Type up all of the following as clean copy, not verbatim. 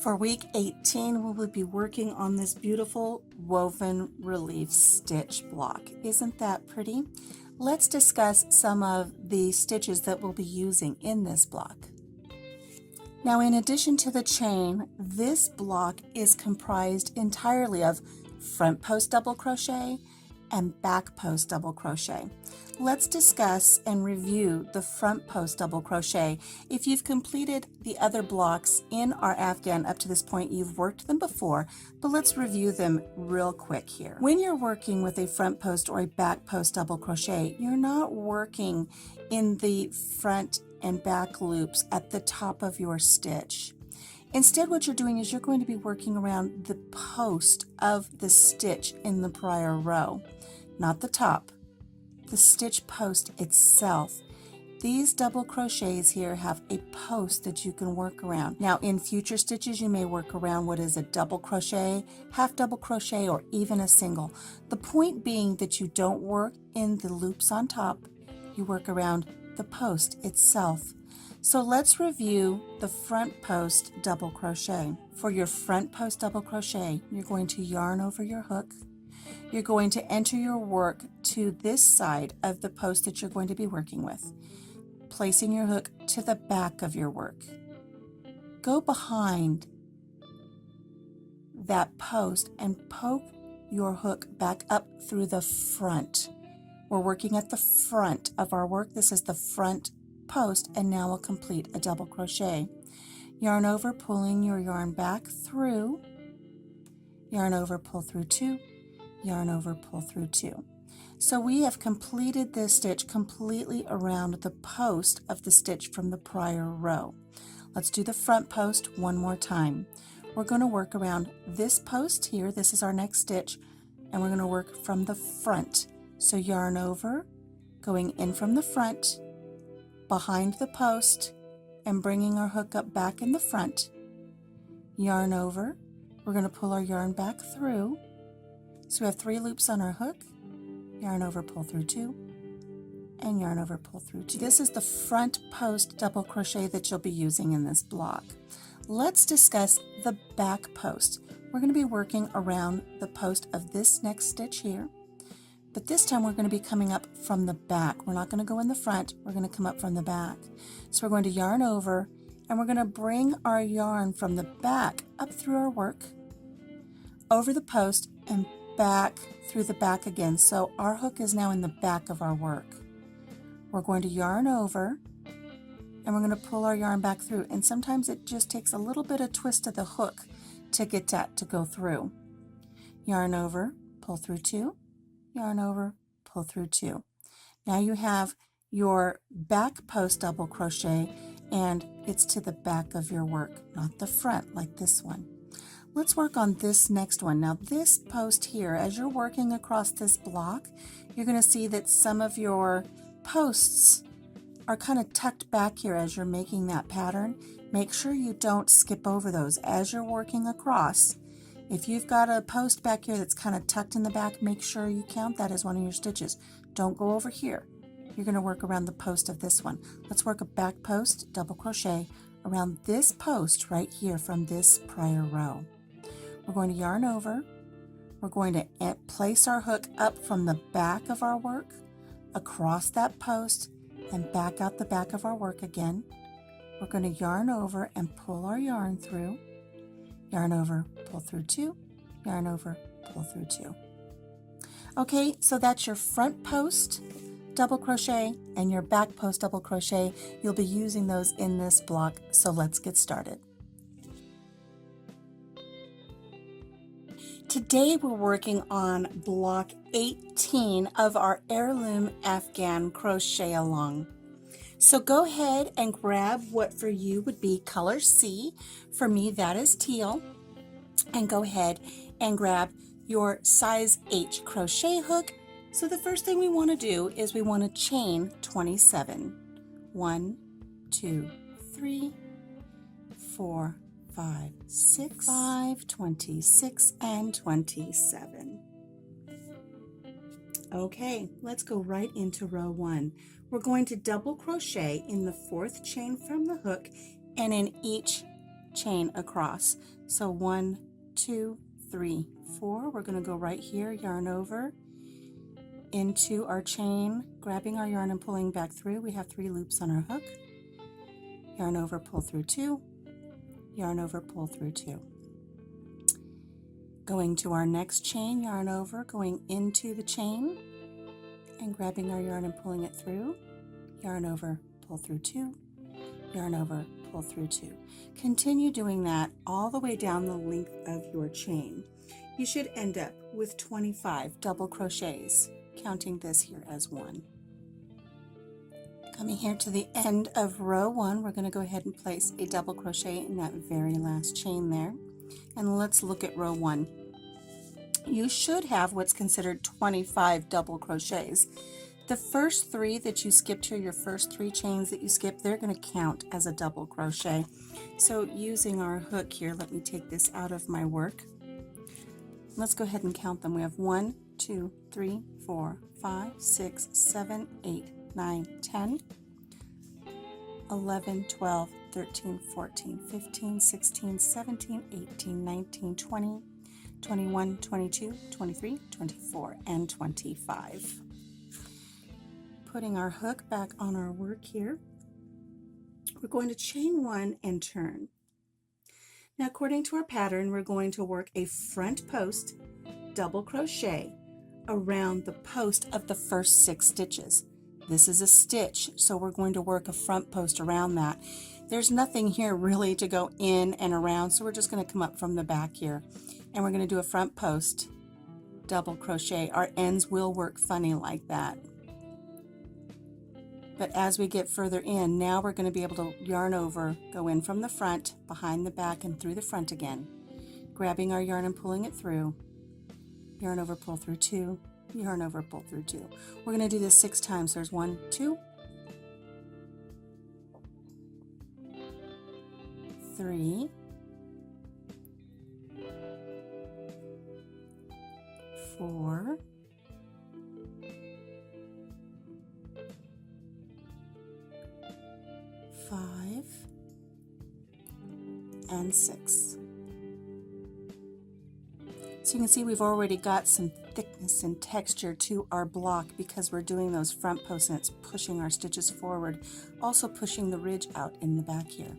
For week 18, we will be working on this beautiful woven relief stitch block. Isn't that pretty? Let's discuss some of the stitches that we'll be using in this block. Now, in addition to the chain, this block is comprised entirely of front post double crochet and back post double crochet. Let's discuss and review the front post double crochet. If you've completed the other blocks in our Afghan up to this point, you've worked them before, but let's review them real quick here. When you're working with a front post or a back post double crochet, you're not working in the front and back loops at the top of your stitch. Instead, what you're doing is you're going to be working around the post of the stitch in the prior row, not the top, the stitch post itself. These double crochets here have a post that you can work around. Now, in future stitches, you may work around what is a double crochet, half double crochet, or even a single. The point being that you don't work in the loops on top, you work around the post itself. So let's review the front post double crochet. For your front post double crochet, you're going to yarn over your hook. You're going to enter your work to this side of the post that you're going to be working with, placing your hook to the back of your work. Go behind that post and poke your hook back up through the front. We're working at the front of our work. This is the front post, and now we'll complete a double crochet. Yarn over, pulling your yarn back through, yarn over, pull through two, yarn over, pull through two. So we have completed this stitch completely around the post of the stitch from the prior row. Let's do the front post one more time. We're going to work around this post here. This is our next stitch, and we're going to work from the front. So yarn over, going in from the front, behind the post, and bringing our hook up back in the front. Yarn over, we're going to pull our yarn back through. So we have 3 loops on our hook, yarn over, pull through 2, and yarn over, pull through 2. This is the front post double crochet that you'll be using in this block. Let's discuss the back post. We're going to be working around the post of this next stitch here, but this time we're going to be coming up from the back. We're not going to go in the front, we're going to come up from the back. So we're going to yarn over, and we're going to bring our yarn from the back up through our work, over the post, and back through the back again. So our hook is now in the back of our work. We're going to yarn over, and we're going to pull our yarn back through, and sometimes it just takes a little bit of twist of the hook to get that to go through. Yarn over, pull through 2, yarn over, pull through 2. Now you have your back post double crochet, and it's to the back of your work, not the front like this one. Let's work on this next one. Now this post here, as you're working across this block, you're going to see that some of your posts are kind of tucked back here as you're making that pattern. Make sure you don't skip over those as you're working across. If you've got a post back here that's kind of tucked in the back, make sure you count that as one of your stitches. Don't go over here. You're going to work around the post of this one. Let's work a back post double crochet around this post right here from this prior row. We're going to yarn over. We're going to place our hook up from the back of our work, across that post, and back out the back of our work again. We're going to yarn over and pull our yarn through. Yarn over, pull through 2, yarn over, pull through 2. Okay, so that's your front post double crochet and your back post double crochet. You'll be using those in this block, so let's get started. Today we're working on block 18 of our Heirloom Afghan crochet along. So go ahead and grab what for you would be color C. For me, that is teal. And go ahead and grab your size H crochet hook. So the first thing we want to do is we want to chain 27. 1, 2, 3, 4, 5, 6, 5, 26, and 27. Okay, let's go right into row 1. We're going to double crochet in the 4th chain from the hook and in each chain across. So 1, 2, 3, 4. We're going to go right here, yarn over into our chain, grabbing our yarn and pulling back through. We have 3 loops on our hook. Yarn over, pull through 2, yarn over, pull through 2. Going to our next chain, yarn over, going into the chain and grabbing our yarn and pulling it through. Yarn over, pull through 2, yarn over, pull through 2. Continue doing that all the way down the length of your chain. You should end up with 25 double crochets, counting this here as 1. Coming here to the end of row 1, we're going to go ahead and place a double crochet in that very last chain there. And let's look at row 1. You should have what's considered 25 double crochets. The first 3 that you skipped here, your first 3 chains that you skipped, they're going to count as a double crochet. So using our hook here, let me take this out of my work. Let's go ahead and count them. We have 1, 2, 3, 4, 5, 6, 7, 8, 9, 10, 11, 12, 13, 14, 15, 16, 17, 18, 19, 20, 21, 22, 23, 24, and 25. Putting our hook back on our work here, we're going to chain 1 and turn. Now, according to our pattern, we're going to work a front post double crochet around the post of the first 6 stitches. This is a stitch, so we're going to work a front post around that. There's nothing here really to go in and around, so we're just going to come up from the back here, and we're going to do a front post double crochet. Our ends will work funny like that. But as we get further in, now we're going to be able to yarn over, go in from the front, behind the back, and through the front again. Grabbing our yarn and pulling it through. Yarn over, pull through 2. Yarn over, pull through 2. We're going to do this 6 times. There's 1, 2, 3, 4, 5, and 6. So you can see we've already got some thickness and texture to our block because we're doing those front posts and it's pushing our stitches forward, also pushing the ridge out in the back here.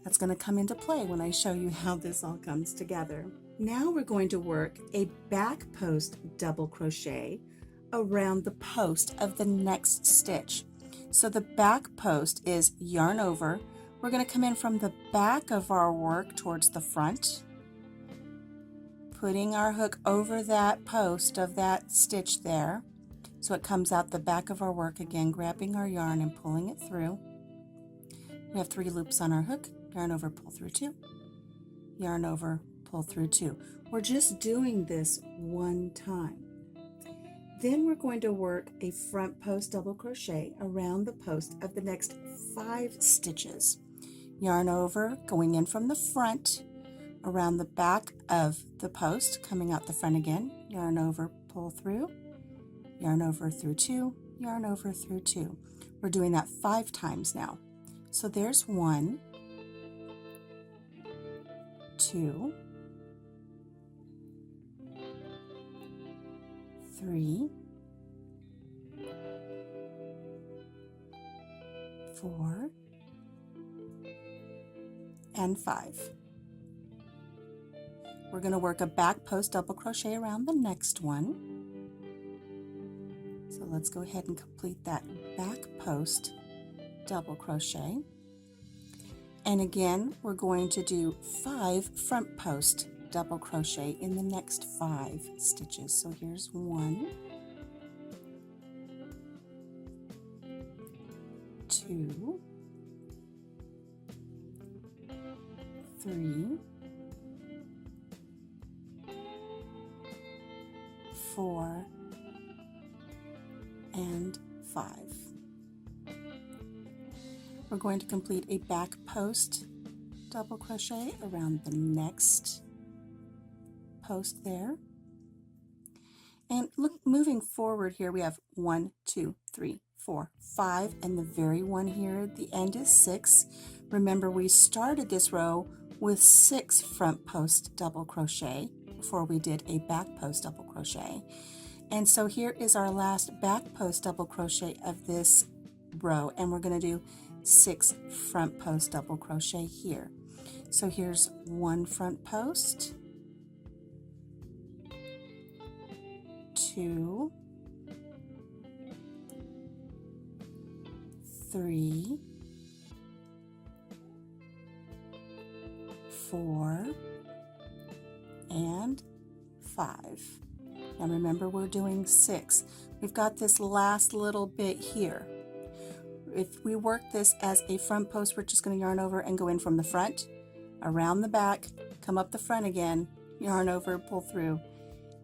That's going to come into play when I show you how this all comes together. Now we're going to work a back post double crochet around the post of the next stitch. So the back post is yarn over. We're going to come in from the back of our work towards the front, putting our hook over that post of that stitch there, so it comes out the back of our work again, grabbing our yarn and pulling it through. We have 3 loops on our hook, yarn over, pull through 2, yarn over, pull through 2. We're just doing this 1 time. Then we're going to work a front post double crochet around the post of the next 5 stitches. Yarn over, going in from the front, around the back of the post, coming out the front again, yarn over, pull through, yarn over through 2, yarn over through 2. We're doing that 5 times now. So there's 1, 2, 3, 4, and 5. We're going to work a back post double crochet around the next one. So let's go ahead and complete that back post double crochet. And again, we're going to do 5 front post double crochet in the next 5 stitches. So here's 1, 2, 3, 4, and 5. We're going to complete a back post double crochet around the next post there. And look, moving forward here, we have 1, 2, 3, 4, 5, and the very one here at the end is 6. Remember, we started this row with 6 front post double crochet before we did a back post double crochet. And so here is our last back post double crochet of this row, and we're going to do 6 front post double crochet here. So here's 1 front post, 2, 3, 4, and 5. Now remember, we're doing 6. We've got this last little bit here. If we work this as a front post, we're just going to yarn over and go in from the front, around the back, come up the front again, yarn over, pull through,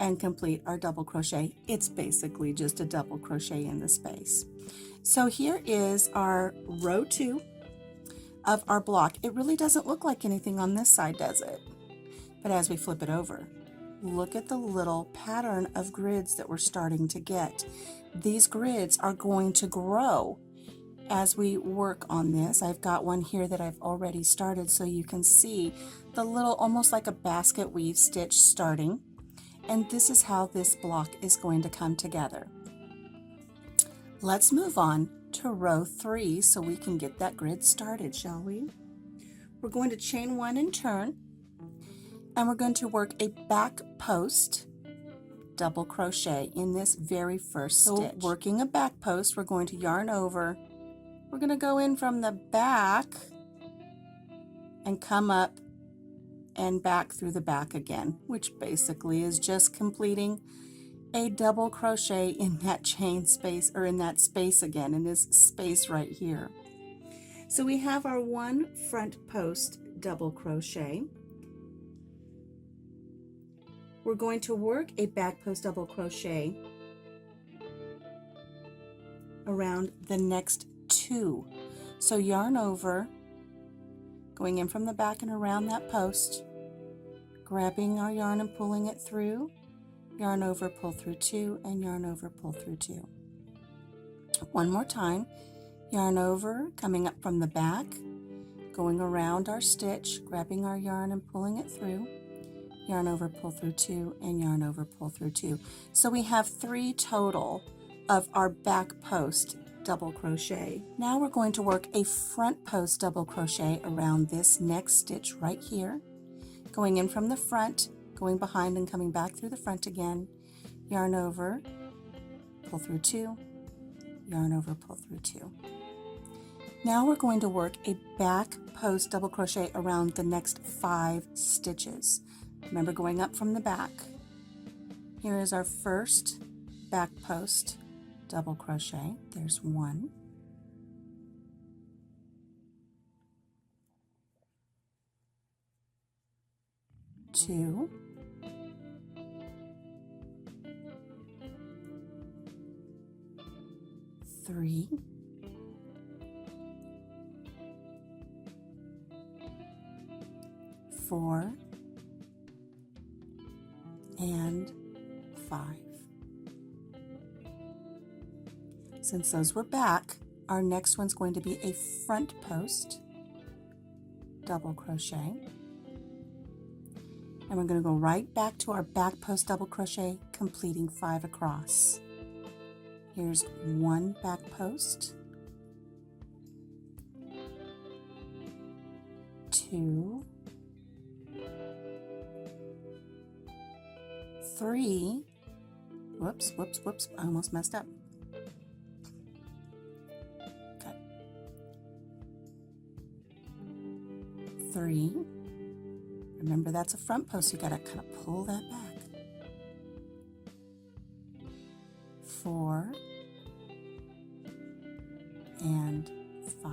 and complete our double crochet. It's basically just a double crochet in the space. So here is our row 2 of our block. It really doesn't look like anything on this side, does it? But as we flip it over, look at the little pattern of grids that we're starting to get. These grids are going to grow as we work on this. I've got one here that I've already started, so you can see the little, almost like a basket weave stitch starting. And this is how this block is going to come together. Let's move on to row 3 so we can get that grid started, shall we? We're going to chain 1 and turn, and we're going to work a back post double crochet in this very first stitch. So working a back post, we're going to yarn over. We're going to go in from the back and come up and back through the back again, which basically is just completing a double crochet in that chain space, or in that space again, in this space right here. So we have our 1 front post double crochet. We're going to work a back post double crochet around the next 2. So yarn over, going in from the back and around that post, grabbing our yarn and pulling it through, yarn over, pull through 2, and yarn over, pull through 2. One more time, yarn over, coming up from the back, going around our stitch, grabbing our yarn and pulling it through, yarn over, pull through 2, and yarn over, pull through 2. So we have 3 total of our back post double crochet. Now we're going to work a front post double crochet around this next stitch right here, going in from the front, going behind and coming back through the front again, yarn over, pull through 2, yarn over, pull through 2. Now we're going to work a back post double crochet around the next 5 stitches. Remember, going up from the back. Here is our first back post double crochet. There's 1, 2, 3, 4, and 5. Since those were back, our next one's going to be a front post double crochet, and we're going to go right back to our back post double crochet, completing 5 across. Here's 1 back post, 2, 3, whoops, I almost messed up. Okay. 3, remember that's a front post, you gotta kind of pull that back. 4, and 5.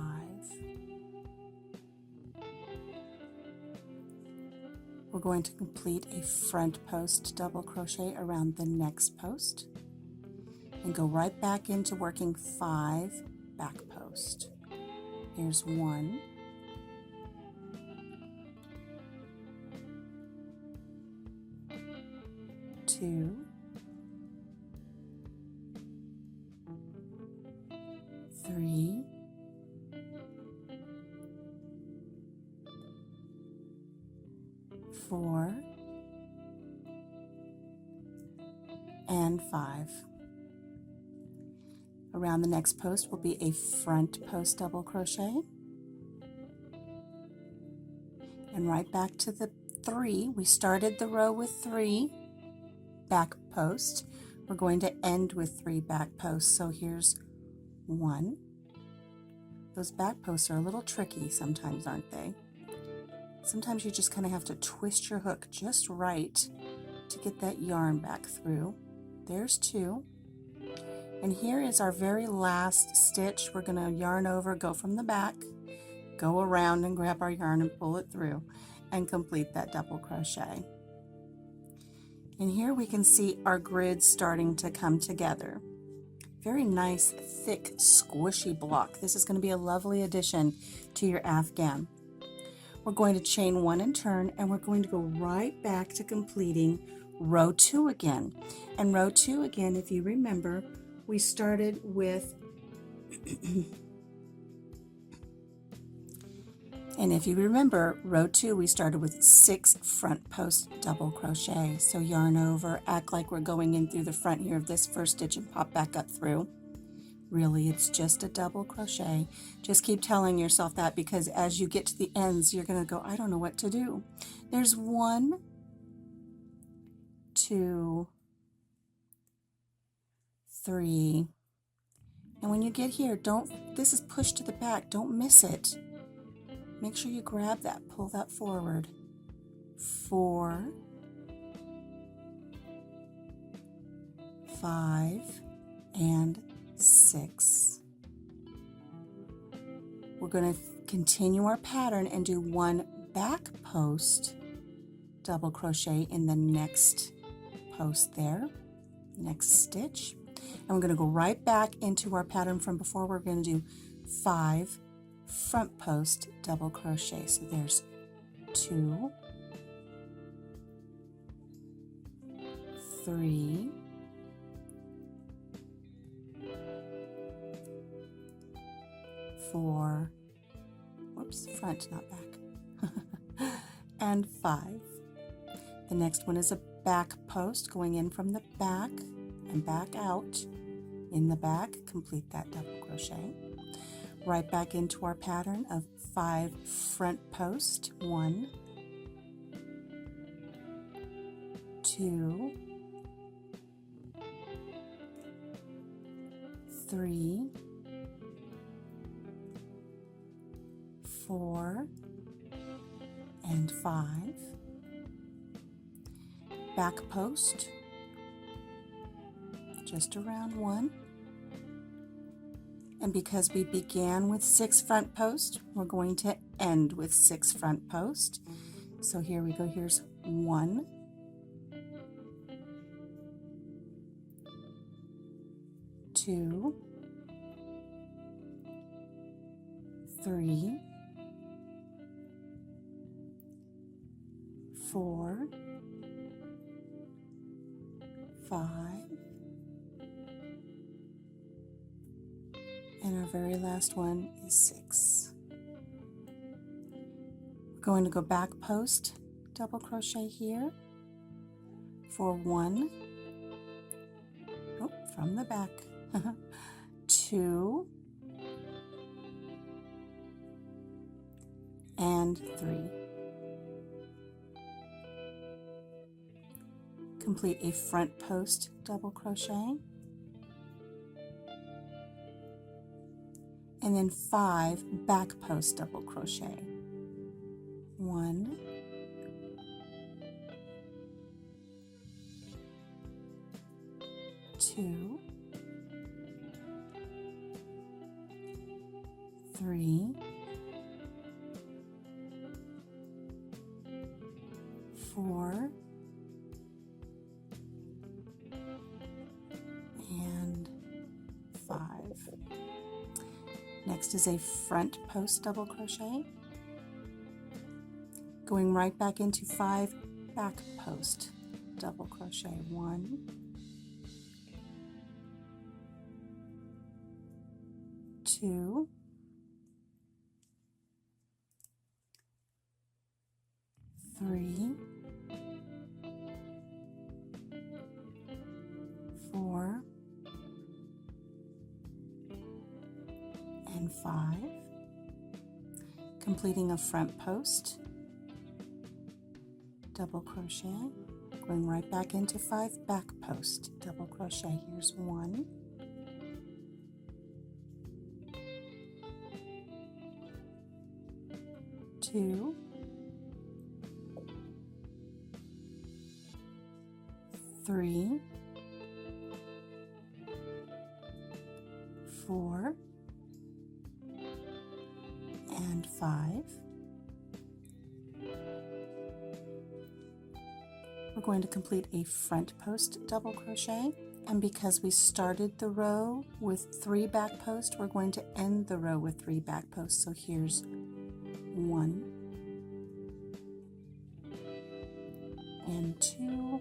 We're going to complete a front post double crochet around the next post and go right back into working 5 back post. Here's 1, 2, 3, 4, and 5. Around the next post will be a front post double crochet, and right back to the 3. We started the row with 3 back posts. We're going to end with 3 back posts. So here's 1. Those back posts are a little tricky sometimes, aren't they? Sometimes you just kind of have to twist your hook just right to get that yarn back through. There's 2. And here is our very last stitch. We're going to yarn over, go from the back, go around and grab our yarn and pull it through and complete that double crochet. And here we can see our grid starting to come together. Very nice, thick, squishy block. This is going to be a lovely addition to your Afghan. We're going to chain 1 and turn, and we're going to go right back to completing row 2 again. And row 2 again, if you remember, we started with and if you remember, row 2 we started with 6 front post double crochet. So yarn over, act like we're going in through the front here of this first stitch and pop back up through. Really, it's just a double crochet. Just keep telling yourself that, because as you get to the ends, you're going to go, I don't know what to do. There's 1, 2, 3, and when you get here, this is pushed to the back, don't miss it. Make sure you grab that, pull that forward. 4, 5, and 6. We're going to continue our pattern and do 1 back post double crochet in the next post there, next stitch. And we're going to go right back into our pattern from before. We're going to do 5 front post double crochet. So there's 2, 3, 4, whoops, front, not back, and 5. The next one is a back post going in from the back and back out. In the back, complete that double crochet. Right back into our pattern of 5 front post. 1, 2, 3, 4, and 5. Back post, just around 1. And because we began with 6 front posts, we're going to end with 6 front posts. So here we go. Here's 1, 2, 3, 4, 5, and our very last one is 6. We're going to go back post double crochet here for 1, from the back, 2, and 3. Complete a front post double crochet, and then 5 back post double crochet. 1, 2, 3, 4, and 5. Next is a front post double crochet, going right back into 5 back post double crochet. 1, 2, 3, and 5, completing a front post, double crochet, going right back into 5 back post, double crochet. Here's 1, 2, 3, 4, and 5. We're going to complete a front post double crochet, and because we started the row with 3 back posts, we're going to end the row with 3 back posts. So here's 1 and 2,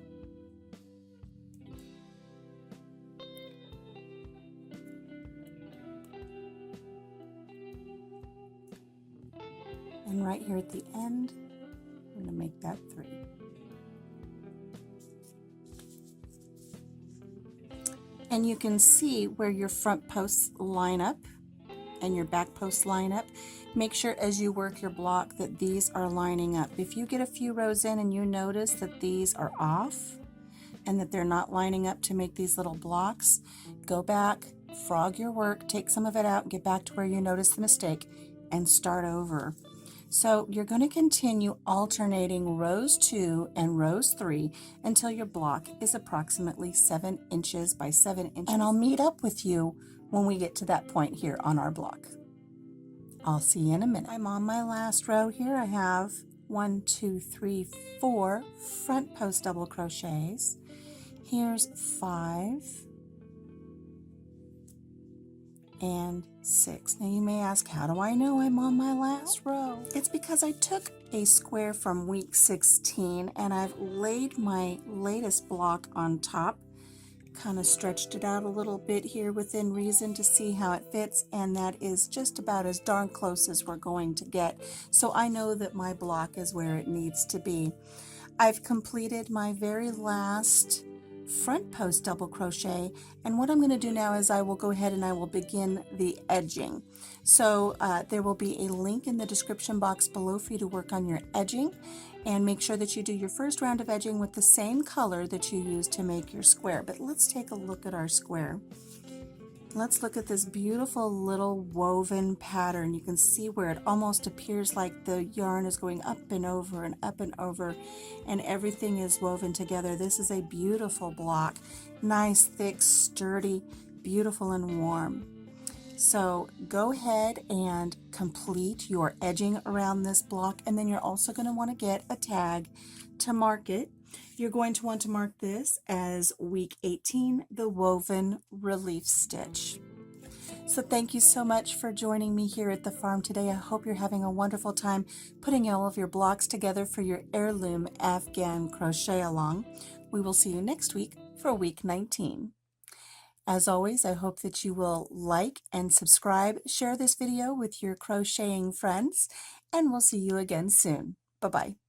and right here at the end, I'm going to make that 3. And you can see where your front posts line up and your back posts line up. Make sure as you work your block that these are lining up. If you get a few rows in and you notice that these are off and that they're not lining up to make these little blocks, go back, frog your work, take some of it out, get back to where you noticed the mistake, and start over. So you're going to continue alternating rows 2 and rows 3 until your block is approximately 7 inches by 7 inches. And I'll meet up with you when we get to that point here on our block. I'll see you in a minute. I'm on my last row here. I have 1, 2, 3, 4 front post double crochets. Here's 5 and 6. Now you may ask, how do I know I'm on my last row? It's because I took a square from week 16 and I've laid my latest block on top, kind of stretched it out a little bit here within reason to see how it fits, and that is just about as darn close as we're going to get. So I know that my block is where it needs to be. I've completed my very last front post double crochet, and what I'm going to do now is I will go ahead and I will begin the edging. So there will be a link in the description box below for you to work on your edging, and make sure that you do your first round of edging with the same color that you used to make your square. But let's take a look at our square. Let's look at this beautiful little woven pattern. You can see where it almost appears like the yarn is going up and over and up and over, and everything is woven together. This is a beautiful block. Nice, thick, sturdy, beautiful and warm. So go ahead and complete your edging around this block, and then you're also going to want to get a tag to mark it. You're going to want to mark this as week 18, the woven relief stitch. So thank you so much for joining me here at the farm today. I hope you're having a wonderful time putting all of your blocks together for your heirloom Afghan crochet along. We will see you next week for week 19. As always, I hope that you will like and subscribe, share this video with your crocheting friends, and we'll see you again soon. Bye-bye.